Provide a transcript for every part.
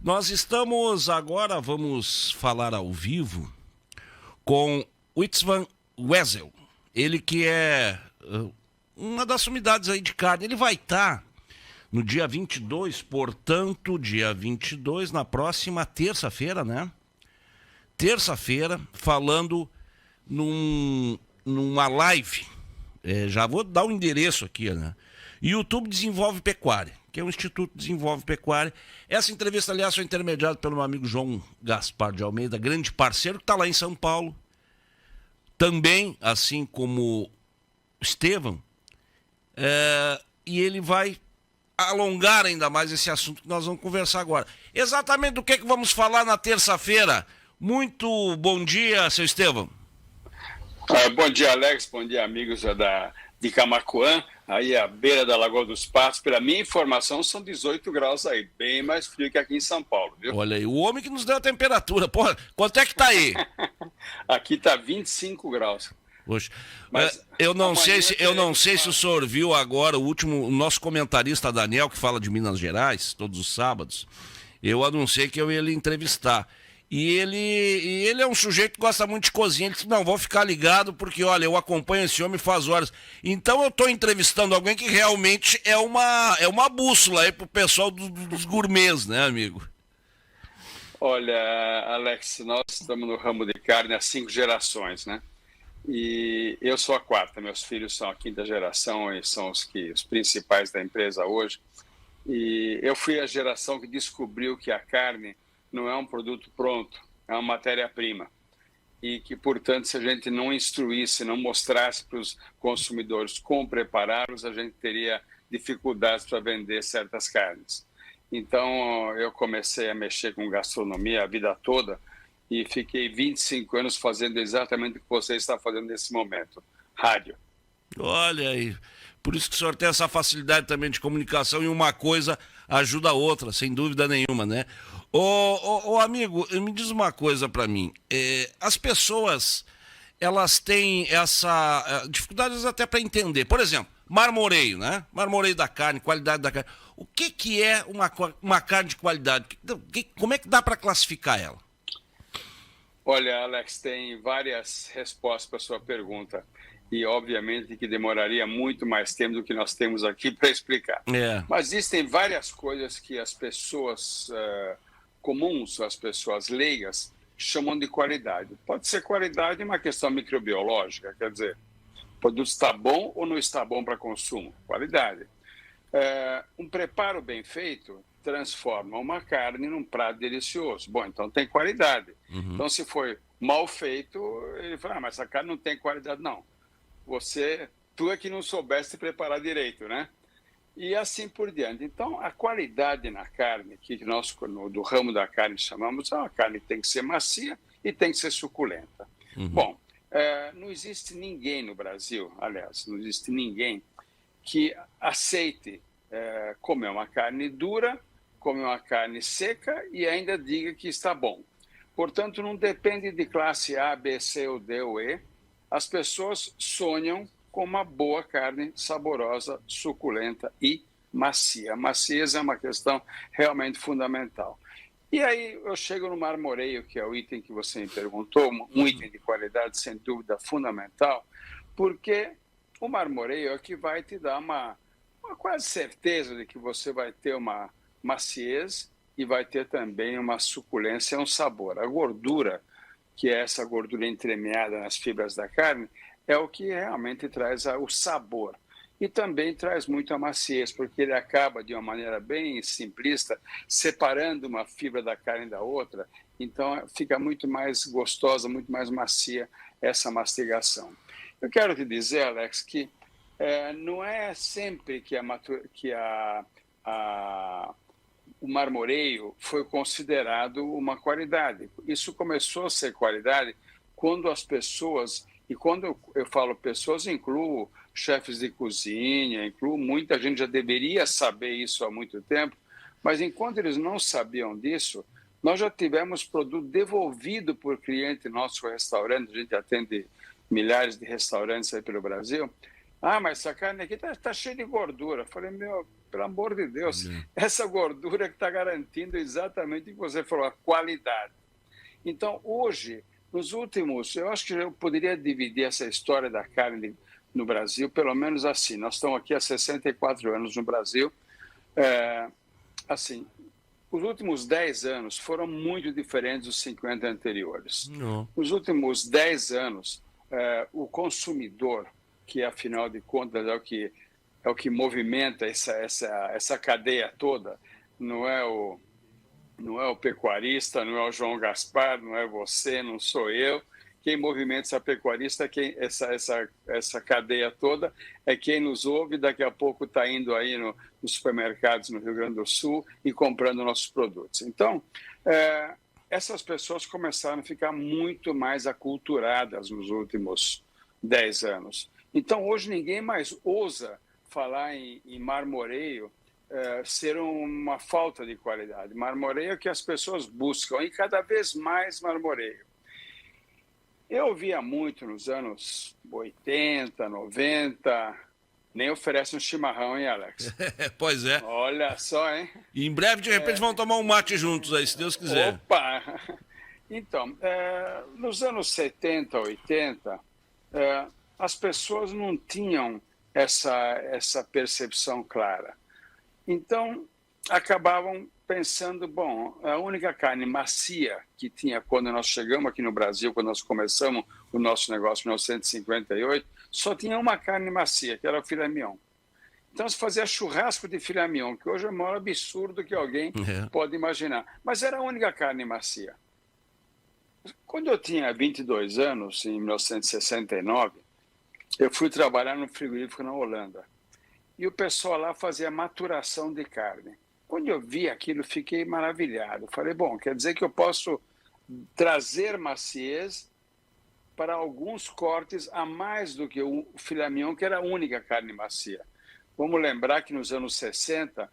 Nós estamos agora, vamos falar ao vivo com o Istvan Wessel. Ele que é uma das unidades aí de carne. Ele vai estar no dia 22, portanto, dia 22, na próxima terça-feira, né? Terça-feira, falando numa live. Já vou dar o endereço aqui, né? YouTube Desenvolve Pecuária, que é o Instituto Desenvolve Pecuária. Essa entrevista, aliás, foi intermediada pelo meu amigo João Gaspar de Almeida, grande parceiro, que está lá em São Paulo. Também, assim como o Estevão. E ele vai alongar ainda mais esse assunto que nós vamos conversar agora. Exatamente do que vamos falar na terça-feira. Muito bom dia, seu Estevão. Bom dia, Alex. Bom dia, amigos de Camaquã, aí à beira da Lagoa dos Patos. Pela minha informação, são 18 graus aí, bem mais frio que aqui em São Paulo, viu? Olha aí, o homem que nos deu a temperatura. Porra, quanto é que tá aí? Aqui tá 25 graus. Poxa, eu não sei se o senhor viu agora o nosso comentarista Daniel, que fala de Minas Gerais, todos os sábados. Eu anunciei que eu ia lhe entrevistar. E ele é um sujeito que gosta muito de cozinha. Ele disse, não, vou ficar ligado porque, olha, eu acompanho esse homem faz horas. Então eu estou entrevistando alguém que realmente é uma bússola aí pro pessoal dos gourmets, né, amigo? Olha, Alex, nós estamos no ramo de carne há 5 gerações, né? E eu sou a 4ª, meus filhos são a 5ª geração e são os principais da empresa hoje. E eu fui a geração que descobriu que a carne não é um produto pronto, é uma matéria-prima. E que, portanto, se a gente não instruísse, não mostrasse para os consumidores como prepará-los, a gente teria dificuldades para vender certas carnes. Então, eu comecei a mexer com gastronomia a vida toda e fiquei 25 anos fazendo exatamente o que você está fazendo nesse momento, rádio. Olha aí, por isso que o senhor tem essa facilidade também de comunicação e uma coisa ajuda a outra, sem dúvida nenhuma, né? Ô amigo, me diz uma coisa para mim. As pessoas, elas têm essa dificuldades até para entender. Por exemplo, marmoreio, né? Marmoreio da carne, qualidade da carne. O que é uma carne de qualidade? Como é que dá para classificar ela? Olha, Alex, tem várias respostas para a sua pergunta. E, obviamente, que demoraria muito mais tempo do que nós temos aqui para explicar. Mas existem várias coisas que as pessoas comuns, as pessoas leigas, chamam de qualidade. Pode ser qualidade uma questão microbiológica, quer dizer, o produto está bom ou não está bom para consumo. Qualidade. Um preparo bem feito transforma uma carne num prato delicioso. Bom, então tem qualidade. Uhum. Então, se foi mal feito, ele fala, mas essa carne não tem qualidade. Não. Tu é que não soubesse preparar direito, né? E assim por diante. Então, a qualidade na carne, que nós do ramo da carne chamamos, a carne tem que ser macia e tem que ser suculenta. Uhum. Bom, não existe ninguém no Brasil, aliás, não existe ninguém que aceite comer uma carne dura, comer uma carne seca e ainda diga que está bom. Portanto, não depende de classe A, B, C ou D ou E. As pessoas sonham com uma boa carne saborosa, suculenta e macia. A maciez é uma questão realmente fundamental. E aí eu chego no marmoreio, que é o item que você me perguntou, um item de qualidade sem dúvida fundamental, porque o marmoreio é que vai te dar uma quase certeza de que você vai ter uma maciez e vai ter também uma suculência e um sabor. A gordura, que é essa gordura entremeada nas fibras da carne, é o que realmente traz o sabor. E também traz muito a maciez, porque ele acaba, de uma maneira bem simplista, separando uma fibra da carne da outra. Então, fica muito mais gostosa, muito mais macia essa mastigação. Eu quero te dizer, Alex, que não é sempre que o marmoreio foi considerado uma qualidade. Isso começou a ser qualidade quando as pessoas, e quando eu falo pessoas, incluo chefes de cozinha, incluo muita gente, já deveria saber isso há muito tempo, mas enquanto eles não sabiam disso, nós já tivemos produto devolvido por cliente nosso restaurante, a gente atende milhares de restaurantes aí pelo Brasil. Mas essa carne aqui está cheia de gordura. Eu falei, pelo amor de Deus. Essa gordura que está garantindo exatamente o que você falou, a qualidade. Então, hoje, nos últimos... Eu acho que eu poderia dividir essa história da carne no Brasil, pelo menos assim. Nós estamos aqui há 64 anos no Brasil. Assim, os últimos 10 anos foram muito diferentes dos 50 anteriores. Nos últimos 10 anos, o consumidor, que afinal de contas é o que movimenta essa cadeia toda, não é o pecuarista, não é o João Gaspar, não é você, não sou eu. Quem movimenta essa pecuarista, essa cadeia toda, é quem nos ouve, daqui a pouco está indo aí nos supermercados no Rio Grande do Sul e comprando nossos produtos. Então, essas pessoas começaram a ficar muito mais aculturadas nos últimos 10 anos. Então, hoje ninguém mais ousa falar em marmoreio ser uma falta de qualidade. Marmoreio é o que as pessoas buscam, e cada vez mais marmoreio. Eu via muito nos anos 80, 90, nem oferece um chimarrão, hein, Alex? Pois é. Olha só, hein? E em breve, de repente, vão tomar um mate juntos aí, se Deus quiser. Opa! Então, nos anos 70, 80, as pessoas não tinham essa percepção clara. Então, acabavam pensando, bom, a única carne macia que tinha quando nós chegamos aqui no Brasil, quando nós começamos o nosso negócio em 1958, só tinha uma carne macia, que era o filé mignon. Então, se fazia churrasco de filé mignon, que hoje é o maior absurdo que alguém pode imaginar. Mas era a única carne macia. Quando eu tinha 22 anos, em 1969, eu fui trabalhar no frigorífico na Holanda. E o pessoal lá fazia maturação de carne. Quando eu vi aquilo, fiquei maravilhado. Falei, bom, quer dizer que eu posso trazer maciez para alguns cortes a mais do que o filé mignon, que era a única carne macia. Vamos lembrar que nos anos 60,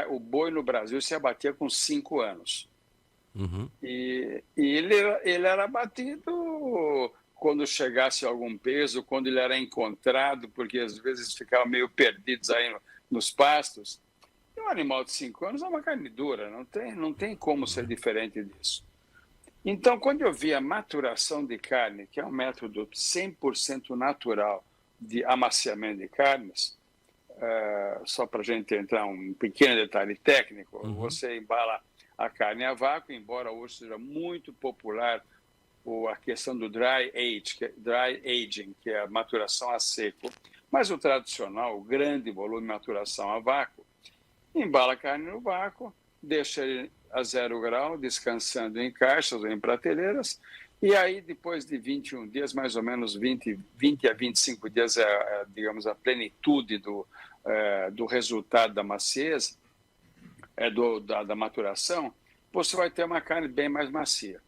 o boi no Brasil se abatia com 5 anos. Uhum. E ele era abatido quando chegasse algum peso, quando ele era encontrado, porque às vezes ficavam meio perdidos aí nos pastos. E um animal de 5 anos é uma carne dura, não tem como ser diferente disso. Então, quando eu vi a maturação de carne, que é um método 100% natural de amaciamento de carnes, só para a gente entrar um pequeno detalhe técnico, você embala a carne a vácuo, embora hoje seja muito popular a questão do dry aging, que é a maturação a seco. Mas o tradicional, o grande volume de maturação a vácuo, embala a carne no vácuo, deixa ele a 0 grau, descansando em caixas ou em prateleiras, e aí depois de 21 dias, mais ou menos 20 a 25 dias, digamos, a plenitude do resultado da maciez, da maturação, você vai ter uma carne bem mais macia.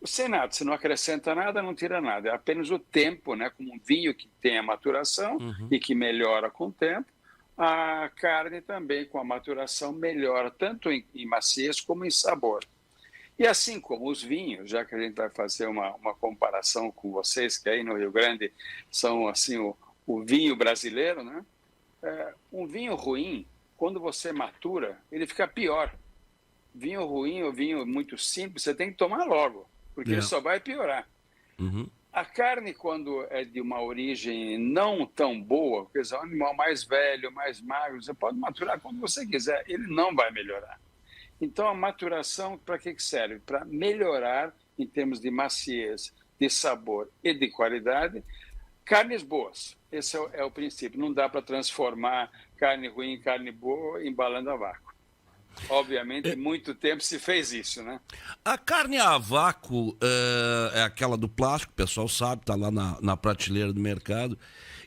Sem nada, se não acrescenta nada, não tira nada. É apenas o tempo, né? Como um vinho que tem a maturação e que melhora com o tempo, a carne também, com a maturação, melhora tanto em maciez como em sabor. E assim como os vinhos, já que a gente vai fazer uma comparação com vocês, que aí no Rio Grande são assim o vinho brasileiro, né? Um vinho ruim, quando você matura, ele fica pior. Vinho ruim ou vinho muito simples, você tem que tomar logo, porque ele só vai piorar. A carne, quando é de uma origem não tão boa, quer dizer, um animal mais velho, mais magro, você pode maturar quando você quiser, ele não vai melhorar. Então, a maturação, para que serve? Para melhorar, em termos de maciez, de sabor e de qualidade, carnes boas. Esse é o princípio. Não dá para transformar carne ruim em carne boa embalando a vácuo. Obviamente, muito tempo se fez isso, né? A carne a vácuo é aquela do plástico, o pessoal sabe, está lá na prateleira do mercado.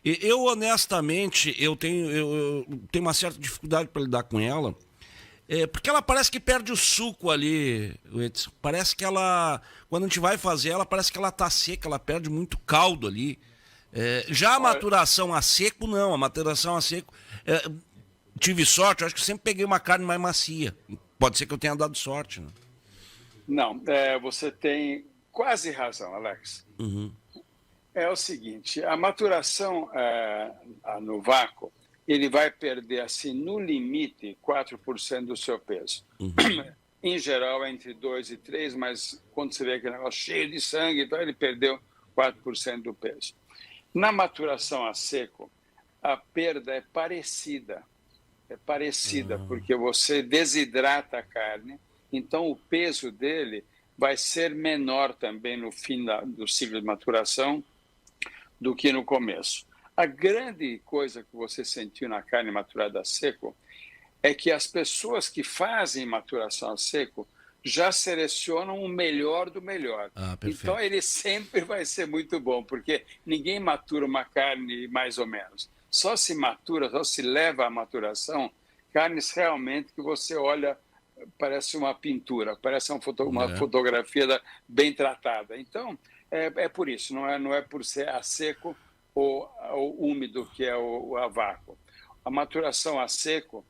E eu, honestamente, eu tenho uma certa dificuldade para lidar com ela, porque ela parece que perde o suco ali, Edson. Parece que ela, quando a gente vai fazer ela, parece que ela está seca, ela perde muito caldo ali. Já a maturação a seco, não. A maturação a seco... tive sorte, acho que sempre peguei uma carne mais macia. Pode ser que eu tenha dado sorte, né? Não, você tem quase razão, Alex. É o seguinte, a maturação no vácuo, ele vai perder, assim, no limite, 4% do seu peso. Em geral, é entre 2 e 3, mas quando você vê aquele negócio cheio de sangue, então ele perdeu 4% do peso. Na maturação a seco, a perda é parecida. É parecida, porque você desidrata a carne, então o peso dele vai ser menor também no fim do ciclo de maturação do que no começo. A grande coisa que você sentiu na carne maturada a seco é que as pessoas que fazem maturação a seco já selecionam o melhor do melhor. Então ele sempre vai ser muito bom, porque ninguém matura uma carne mais ou menos. Só se matura, só se leva à maturação carnes realmente que você olha, parece uma pintura, parece uma fotografia bem tratada. Então, é por isso, não é por ser a seco ou úmido, que é a vácuo. A maturação a seco,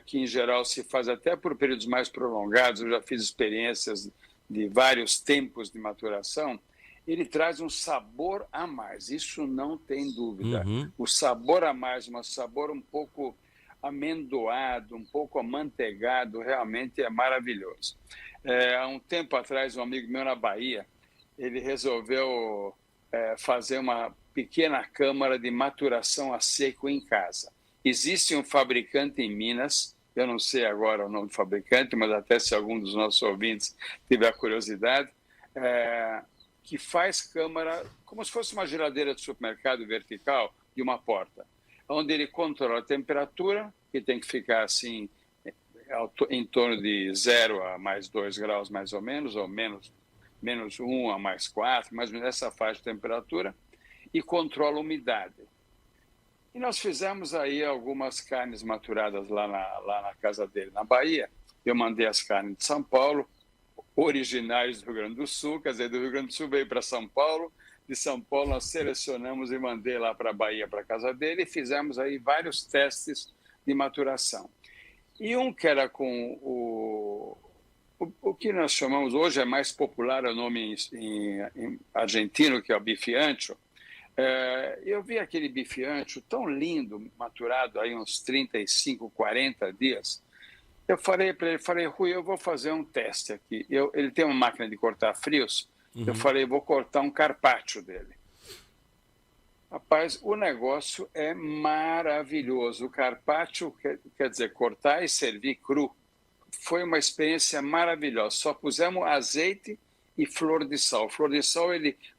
que em geral se faz até por períodos mais prolongados, eu já fiz experiências de vários tempos de maturação, ele traz um sabor a mais, isso não tem dúvida. O sabor a mais, um sabor um pouco amendoado, um pouco amanteigado, realmente é maravilhoso. Há um tempo atrás, um amigo meu na Bahia, ele resolveu fazer uma pequena câmara de maturação a seco em casa. Existe um fabricante em Minas, eu não sei agora o nome do fabricante, mas até se algum dos nossos ouvintes tiver curiosidade, que faz câmara como se fosse uma geladeira de supermercado vertical de uma porta, onde ele controla a temperatura, que tem que ficar assim em torno de 0 a mais 2 graus mais ou menos 1 a mais 4, mais ou menos essa faixa de temperatura, e controla a umidade. E nós fizemos aí algumas carnes maturadas lá na casa dele, na Bahia. Eu mandei as carnes de São Paulo, originais do Rio Grande do Sul, quer dizer, do Rio Grande do Sul veio para São Paulo, de São Paulo nós selecionamos e mandei lá para a Bahia, para a casa dele, e fizemos aí vários testes de maturação. E um que era com o que nós chamamos, hoje é mais popular o nome em argentino, que é o bife ancho. Eu vi aquele bife ancho tão lindo, maturado aí uns 35, 40 dias. Eu falei para ele, Rui, eu vou fazer um teste aqui. Ele tem uma máquina de cortar frios. Eu falei, vou cortar um carpaccio dele. Rapaz, o negócio é maravilhoso. O carpaccio, quer dizer, cortar e servir cru, foi uma experiência maravilhosa. Só pusemos azeite e flor de sal. Flor de sal,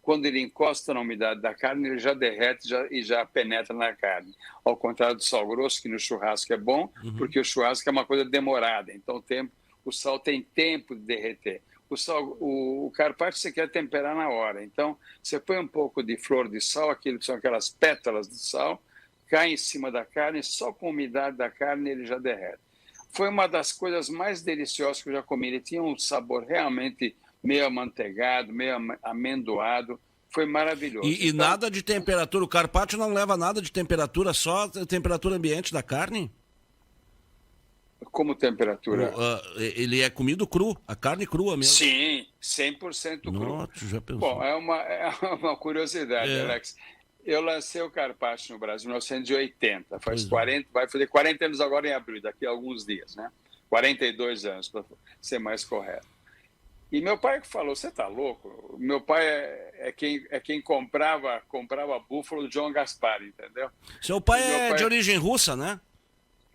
quando ele encosta na umidade da carne, ele já derrete e já penetra na carne. Ao contrário do sal grosso, que no churrasco é bom, porque o churrasco é uma coisa demorada. Então, o sal tem tempo de derreter. O carpaccio você quer temperar na hora. Então, você põe um pouco de flor de sal, são aquelas pétalas de sal, cai em cima da carne, só com a umidade da carne ele já derrete. Foi uma das coisas mais deliciosas que eu já comi. Ele tinha um sabor realmente meio amanteigado, meio amendoado. Foi maravilhoso. E nada de temperatura? O carpaccio não leva nada de temperatura, só a temperatura ambiente da carne? Como temperatura? Ele é comido cru, a carne crua mesmo. Sim, 100% cru. Nossa, já pensou. Bom, é uma curiosidade, Alex. Eu lancei o carpaccio no Brasil em 1980. Vai fazer 40 anos agora em abril, daqui a alguns dias, né? 42 anos, para ser mais correto. E meu pai falou, você tá louco? Meu pai é quem comprava búfalo do João Gaspar, entendeu? Seu pai é de origem russa, né?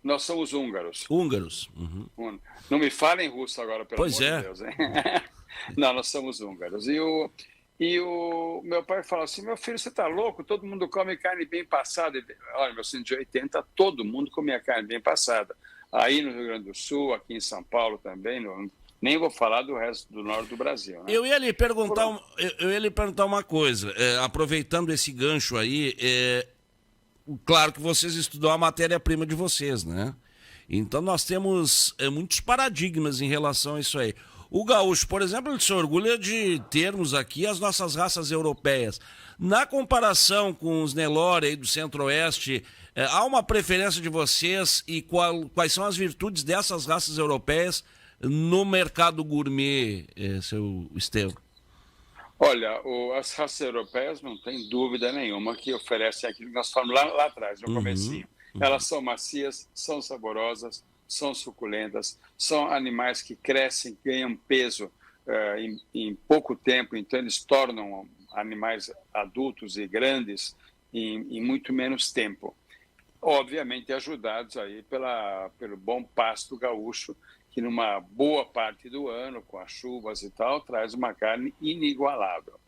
Nós somos húngaros. Húngaros. Não me falem russo agora, pelo amor de Deus. Hein? Não, nós somos húngaros. E o meu pai falou assim, meu filho, você tá louco? Todo mundo come carne bem passada. Olha, em 1980, todo mundo comia carne bem passada. Aí no Rio Grande do Sul, aqui em São Paulo também, nem vou falar do resto do norte do Brasil. Né? Eu ia lhe perguntar uma coisa, aproveitando esse gancho aí, claro que vocês estudam a matéria-prima de vocês, né? Então nós temos muitos paradigmas em relação a isso aí. O gaúcho, por exemplo, ele se orgulha de termos aqui as nossas raças europeias. Na comparação com os Nelore aí do Centro-Oeste, há uma preferência de vocês e quais são as virtudes dessas raças europeias no mercado gourmet, seu Estevam? Olha, as raças europeias não tem dúvida nenhuma que oferecem aquilo que nós falamos lá atrás, no comecinho. Elas são macias, são saborosas, são suculentas, são animais que crescem, ganham peso em pouco tempo, então eles tornam animais adultos e grandes em muito menos tempo. Obviamente ajudados aí pelo bom pasto gaúcho, que numa boa parte do ano, com as chuvas e tal, traz uma carne inigualável.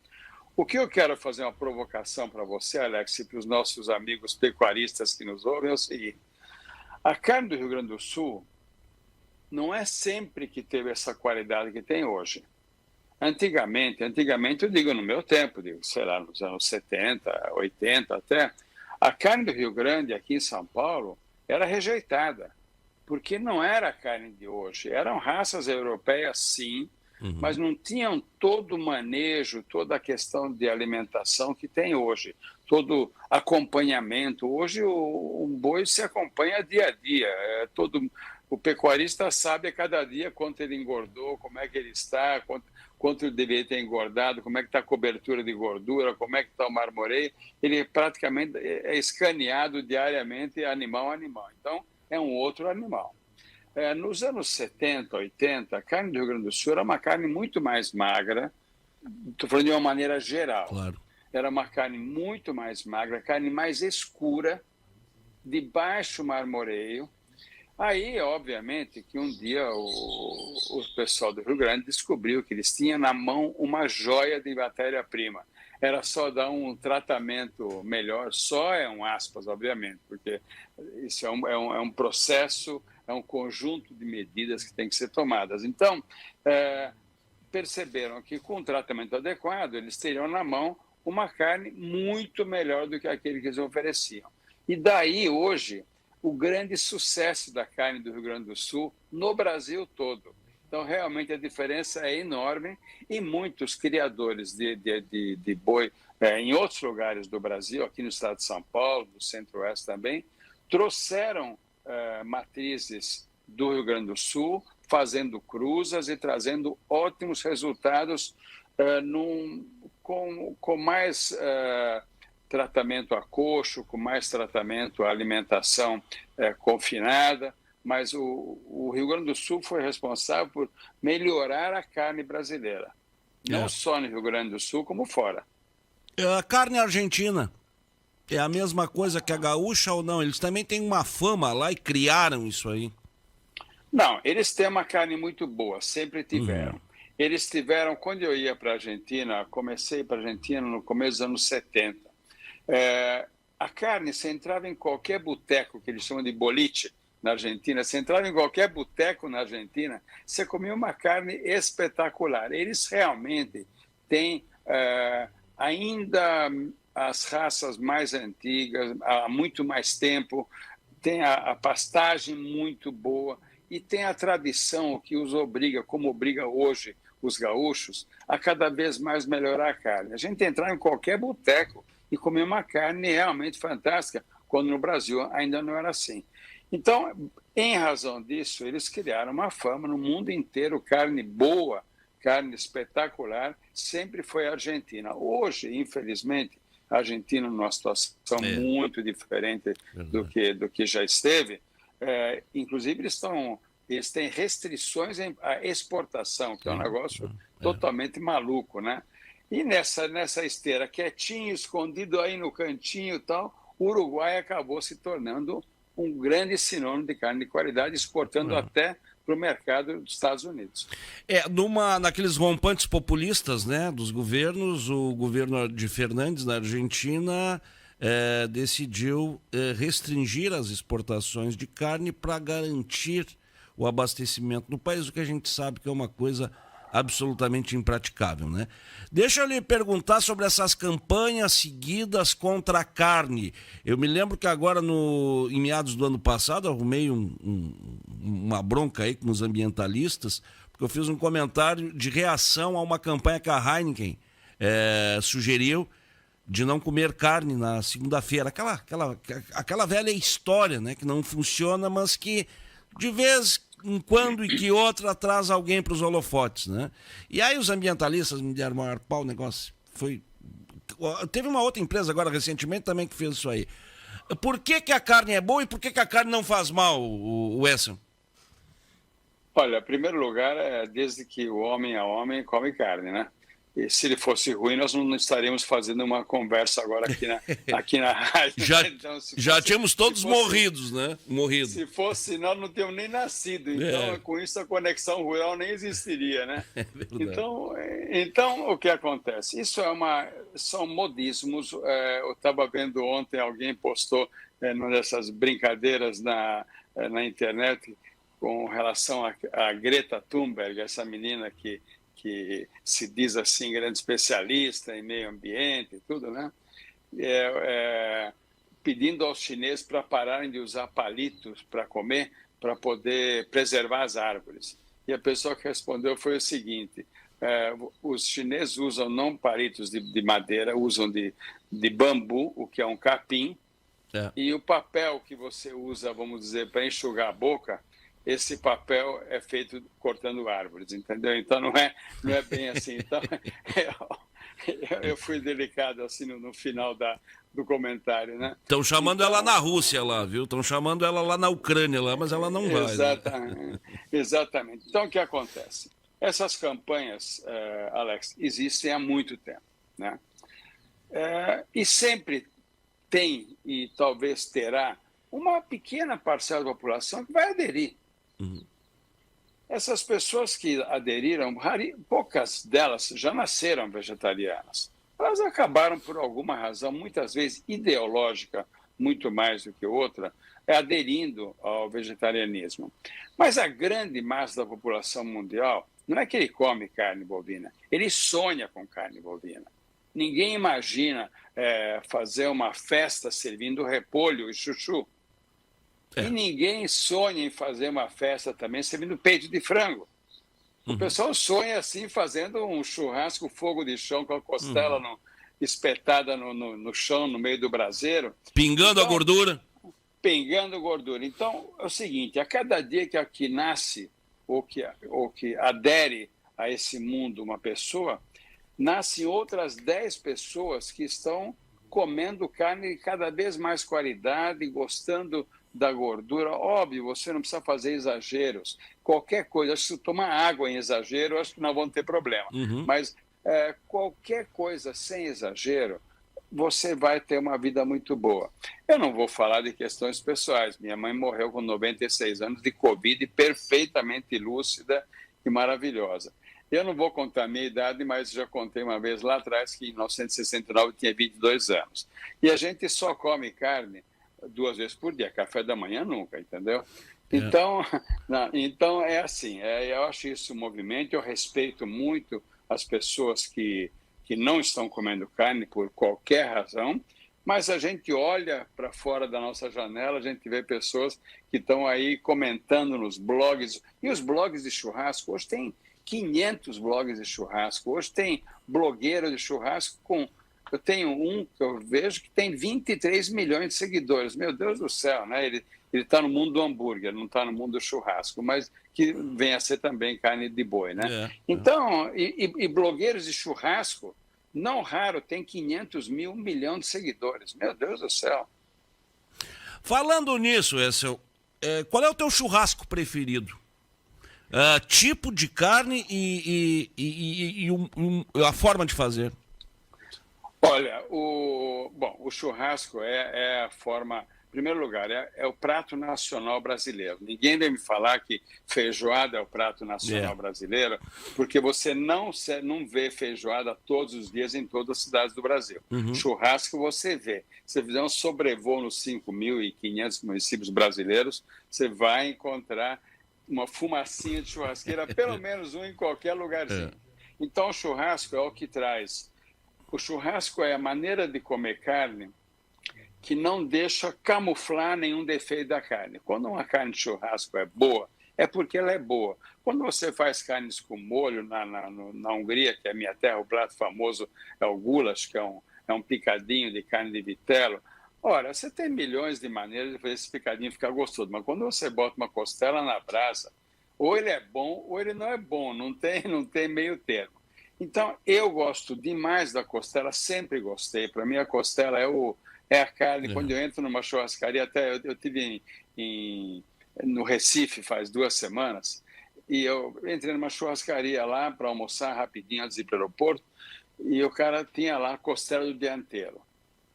O que eu quero fazer uma provocação para você, Alex, e para os nossos amigos pecuaristas que nos ouvem é o seguinte: a carne do Rio Grande do Sul não é sempre que teve essa qualidade que tem hoje. Antigamente eu digo no meu tempo, sei lá, nos anos 70, 80 até, a carne do Rio Grande aqui em São Paulo era rejeitada, porque não era a carne de hoje. Eram raças europeias, sim, mas não tinham todo o manejo, toda a questão de alimentação que tem hoje, todo acompanhamento. Hoje o boi se acompanha dia a dia, o pecuarista sabe a cada dia quanto ele engordou, como é que ele está, quanto ele deveria ter engordado, como é que está a cobertura de gordura, como é que está o marmoreio. Ele praticamente é escaneado diariamente, animal a animal. Então, é um outro animal. Nos anos 70, 80, a carne do Rio Grande do Sul era uma carne muito mais magra, estou falando de uma maneira geral. Claro. Era uma carne muito mais magra, carne mais escura, de baixo marmoreio. Aí, obviamente, que um dia o pessoal do Rio Grande descobriu que eles tinham na mão uma joia de matéria-prima. Era só dar um tratamento melhor, só é um aspas, obviamente, porque isso é um processo, é um conjunto de medidas que tem que ser tomadas. Então, perceberam que com o tratamento adequado, eles teriam na mão uma carne muito melhor do que aquele que eles ofereciam. E daí, hoje, o grande sucesso da carne do Rio Grande do Sul no Brasil todo. Então, realmente, a diferença é enorme e muitos criadores de boi em outros lugares do Brasil, aqui no estado de São Paulo, no Centro-Oeste também, trouxeram matrizes do Rio Grande do Sul, fazendo cruzas e trazendo ótimos resultados com mais tratamento a coxo, com mais tratamento à alimentação confinada, mas o Rio Grande do Sul foi responsável por melhorar a carne brasileira, não só no Rio Grande do Sul, como fora. A carne argentina é a mesma coisa que a gaúcha ou não? Eles também têm uma fama lá e criaram isso aí. Não, eles têm uma carne muito boa, sempre tiveram. Eles tiveram, quando eu ia para a Argentina, comecei para a Argentina no começo dos anos 70, a carne, você entrava em qualquer boteco, que eles chamam de boliche, na Argentina, você entrava em qualquer boteco na Argentina, você comia uma carne espetacular. Eles realmente têm ainda as raças mais antigas, há muito mais tempo, tem a pastagem muito boa e tem a tradição que os obriga, como obriga hoje os gaúchos, a cada vez mais melhorar a carne. A gente entrar em qualquer boteco e comer uma carne realmente fantástica, quando no Brasil ainda não era assim. Então, em razão disso, eles criaram uma fama no mundo inteiro, carne boa, carne espetacular, sempre foi a Argentina. Hoje, infelizmente, a Argentina numa situação muito diferente do que já esteve. Inclusive, eles têm restrições à exportação, que é um negócio totalmente maluco, né? E nessa esteira, quietinho, escondido aí no cantinho e tal, o Uruguai acabou se tornando um grande sinônimo de carne de qualidade, exportando até para o mercado dos Estados Unidos. Naqueles rompantes populistas, né, dos governos, o governo de Fernandes, na Argentina, decidiu restringir as exportações de carne para garantir o abastecimento no país, o que a gente sabe que é uma coisa absolutamente impraticável, né? Deixa eu lhe perguntar sobre essas campanhas seguidas contra a carne. Eu me lembro que agora, em meados do ano passado, arrumei uma bronca aí com os ambientalistas, porque eu fiz um comentário de reação a uma campanha que a Heineken sugeriu de não comer carne na segunda-feira. Aquela velha história, né, que não funciona, mas que de vez em quando e que outra traz alguém para os holofotes, né? E aí os ambientalistas me deram maior pau, o negócio foi... Teve uma outra empresa agora recentemente também que fez isso aí. Por que a carne é boa e por que a carne não faz mal, o Edson? Olha, em primeiro lugar, desde que o homem é homem, come carne, né? E se ele fosse ruim, nós não estaríamos fazendo uma conversa agora aqui na rádio. Então, já tínhamos todos morridos, né? Morrido. Se fosse, nós não tínhamos nem nascido. Então, com isso, a conexão rural nem existiria, né? Então, o que acontece? Isso são modismos. Eu estava vendo ontem, alguém postou numa dessas brincadeiras na internet com relação a Greta Thunberg, essa menina que se diz assim grande especialista em meio ambiente e tudo, né? Pedindo aos chineses para pararem de usar palitos para comer, para poder preservar as árvores. E a pessoa que respondeu foi o seguinte: os chineses usam não palitos de madeira, usam de bambu, o que é um capim, e o papel que você usa, vamos dizer, para enxugar a boca, esse papel é feito cortando árvores, entendeu? Então não é bem assim. Então eu fui delicado assim no final do comentário, né? Estão chamando ela na Rússia lá, viu? Estão chamando ela lá na Ucrânia lá, mas ela não vai. Exatamente. Né? Exatamente. Então o que acontece? Essas campanhas, Alex, existem há muito tempo, né? E sempre tem e talvez terá uma pequena parcela da população que vai aderir. Uhum. Essas pessoas que aderiram, poucas delas já nasceram vegetarianas. Elas acabaram por alguma razão, muitas vezes ideológica, muito mais do que outra, aderindo ao vegetarianismo. Mas a grande massa da população mundial não é que ele come carne bovina, ele sonha com carne bovina. Ninguém imagina fazer uma festa servindo repolho e chuchu. E ninguém sonha em fazer uma festa também servindo peito de frango. O pessoal sonha assim, fazendo um churrasco fogo de chão com a costela espetada no chão, no meio do braseiro. Pingando a gordura. Pingando gordura. Então, é o seguinte, a cada dia que nasce ou que adere a esse mundo uma pessoa, nascem outras 10 pessoas que estão comendo carne de cada vez mais qualidade, gostando da gordura. Óbvio, você não precisa fazer exageros. Qualquer coisa, se tomar água em exagero, acho que não vão ter problema. Mas qualquer coisa sem exagero, você vai ter uma vida muito boa. Eu não vou falar de questões pessoais. Minha mãe morreu com 96 anos de Covid, perfeitamente lúcida e maravilhosa. Eu não vou contar a minha idade, mas já contei uma vez lá atrás que em 1969 eu tinha 22 anos. E a gente só come carne 2 vezes por dia, café da manhã nunca, entendeu? Então é assim, eu acho isso um movimento, eu respeito muito as pessoas que não estão comendo carne por qualquer razão, mas a gente olha para fora da nossa janela, a gente vê pessoas que estão aí comentando nos blogs, e os blogs de churrasco, hoje tem 500 blogs de churrasco, hoje tem blogueiro de churrasco eu tenho um que eu vejo que tem 23 milhões de seguidores. Meu Deus do céu, né? Ele está no mundo do hambúrguer, não está no mundo do churrasco, mas que vem a ser também carne de boi, né? Então, e blogueiros de churrasco, não raro, tem 500 mil, 1 milhão de seguidores. Meu Deus do céu. Falando nisso, Edson, qual é o teu churrasco preferido? Tipo de carne e a forma de fazer? Olha, o churrasco é a forma... Em primeiro lugar, é o prato nacional brasileiro. Ninguém deve me falar que feijoada é o prato nacional brasileiro, porque você não vê feijoada todos os dias em todas as cidades do Brasil. Churrasco você vê. Se você fizer um sobrevoo nos 5.500 municípios brasileiros, você vai encontrar uma fumacinha de churrasqueira, pelo menos um em qualquer lugarzinho. Então, o churrasco é o que traz... O churrasco é a maneira de comer carne que não deixa camuflar nenhum defeito da carne. Quando uma carne de churrasco é boa, é porque ela é boa. Quando você faz carnes com molho na Hungria, que é a minha terra, o prato famoso é o goulash, que é um picadinho de carne de vitelo. Ora, você tem milhões de maneiras de fazer esse picadinho ficar gostoso, mas quando você bota uma costela na brasa, ou ele é bom ou ele não é bom, não tem meio termo. Então, eu gosto demais da costela, sempre gostei. Para mim, a costela É a carne. Quando eu entro numa churrascaria, até eu tive no Recife faz 2 semanas, e eu entrei numa churrascaria lá para almoçar rapidinho antes de ir para o aeroporto, e o cara tinha lá a costela do dianteiro.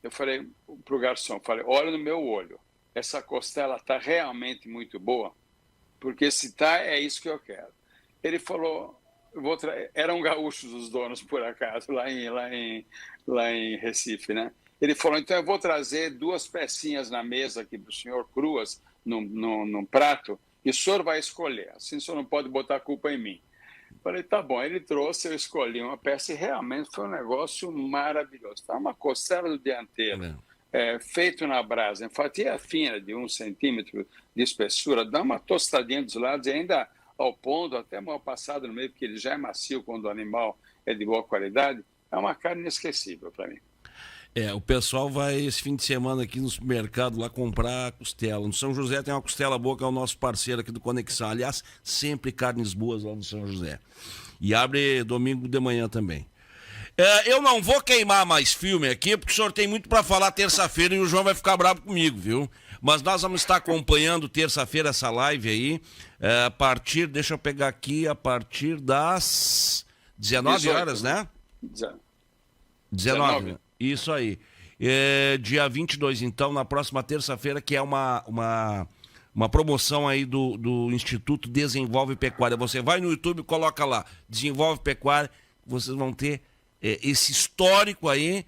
Eu falei para o garçom, olha no meu olho, essa costela está realmente muito boa, porque se está, é isso que eu quero. Ele falou, eram gaúchos os donos, por acaso, lá em Recife, né? Ele falou, então eu vou trazer 2 pecinhas na mesa aqui para o senhor, cruas, num prato, e o senhor vai escolher, assim o senhor não pode botar a culpa em mim. Falei, tá bom. Ele trouxe, eu escolhi uma peça e realmente foi um negócio maravilhoso. Tá uma costela do dianteiro, feito na brasa, em fatia fina de 1 centímetro de espessura, dá uma tostadinha dos lados e ainda ao ponto, até mal passado no meio, porque ele já é macio quando o animal é de boa qualidade. É uma carne inesquecível para mim. O pessoal vai esse fim de semana aqui no supermercado lá comprar costela. No São José tem uma costela boa, que é o nosso parceiro aqui do Conexão. Aliás, sempre carnes boas lá no São José. E abre domingo de manhã também. Eu não vou queimar mais filme aqui, porque o senhor tem muito para falar terça-feira e o João vai ficar bravo comigo, viu? Mas nós vamos estar acompanhando terça-feira essa live aí, deixa eu pegar aqui, a partir das 19 horas, né? 19. Isso aí. Dia 22, então, na próxima terça-feira, que é uma promoção aí do Instituto Desenvolve Pecuária. Você vai no YouTube e coloca lá, Desenvolve Pecuária, vocês vão ter esse histórico aí.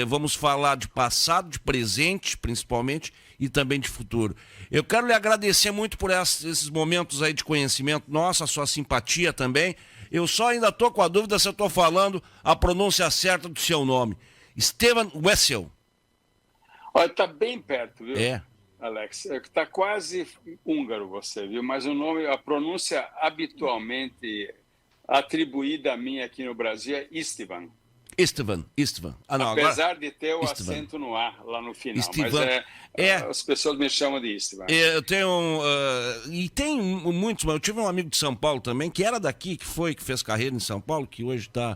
Vamos falar de passado, de presente, principalmente, e também de futuro. Eu quero lhe agradecer muito por esses momentos aí de conhecimento nosso, a sua simpatia também. Eu só ainda estou com a dúvida se eu estou falando a pronúncia certa do seu nome. Steven Wessel. Olha, está bem perto, viu, Alex? Está quase húngaro você, viu? Mas o nome, a pronúncia habitualmente atribuída a mim aqui no Brasil é Istvan. Istvan. Não, apesar agora... de ter o Istvan. acento no A lá no final. Istvan. Mas as pessoas me chamam de Istvan. Eu tenho... e tem muitos, mas eu tive um amigo de São Paulo também, que era daqui, que fez carreira em São Paulo, que hoje está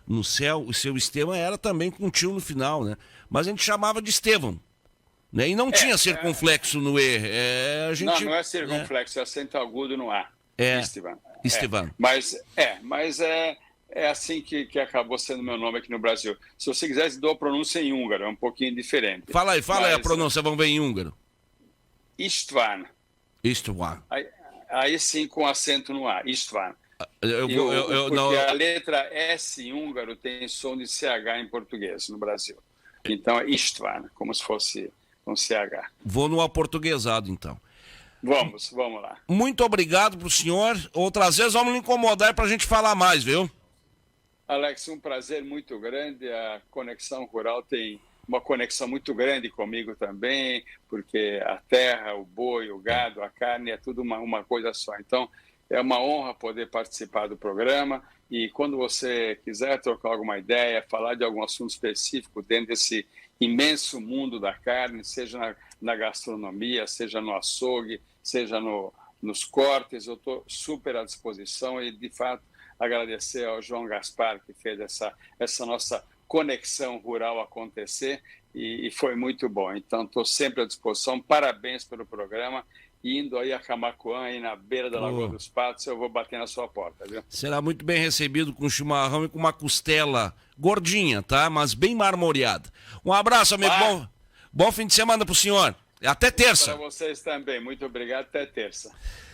no céu. O seu Estevam era também com um tio no final, né? Mas a gente chamava de Estevão, né? E não tinha circunflexo no E. Não é circunflexo, é acento agudo no A. Istvan. Mas é assim que acabou sendo meu nome aqui no Brasil. Se você quiser, dou a pronúncia em húngaro, é um pouquinho diferente. Fala aí a pronúncia, vamos ver em húngaro. Istvan. Aí sim com acento no A, Istvan. Porque a letra S em húngaro tem som de CH em português no Brasil. Então é Istvan, como se fosse um CH. Vou no aportuguesado, então. Vamos lá. Muito obrigado pro senhor. Outras vezes vamos lhe incomodar para a gente falar mais, viu? Alex, um prazer muito grande. A Conexão Rural tem uma conexão muito grande comigo também, porque a terra, o boi, o gado, a carne, é tudo uma coisa só. Então, é uma honra poder participar do programa e quando você quiser trocar alguma ideia, falar de algum assunto específico dentro desse imenso mundo da carne, seja na gastronomia, seja no açougue, seja nos cortes, eu estou super à disposição e, de fato, agradecer ao João Gaspar, que fez essa nossa conexão rural acontecer e foi muito bom. Então, estou sempre à disposição. Parabéns pelo programa. Indo aí a Camaquã, aí na beira da Lagoa dos Patos, eu vou bater na sua porta, viu? Será muito bem recebido com chimarrão e com uma costela gordinha, tá? Mas bem marmoreada. Um abraço, amigo. Bom fim de semana pro senhor. Até terça. Para vocês também. Muito obrigado. Até terça.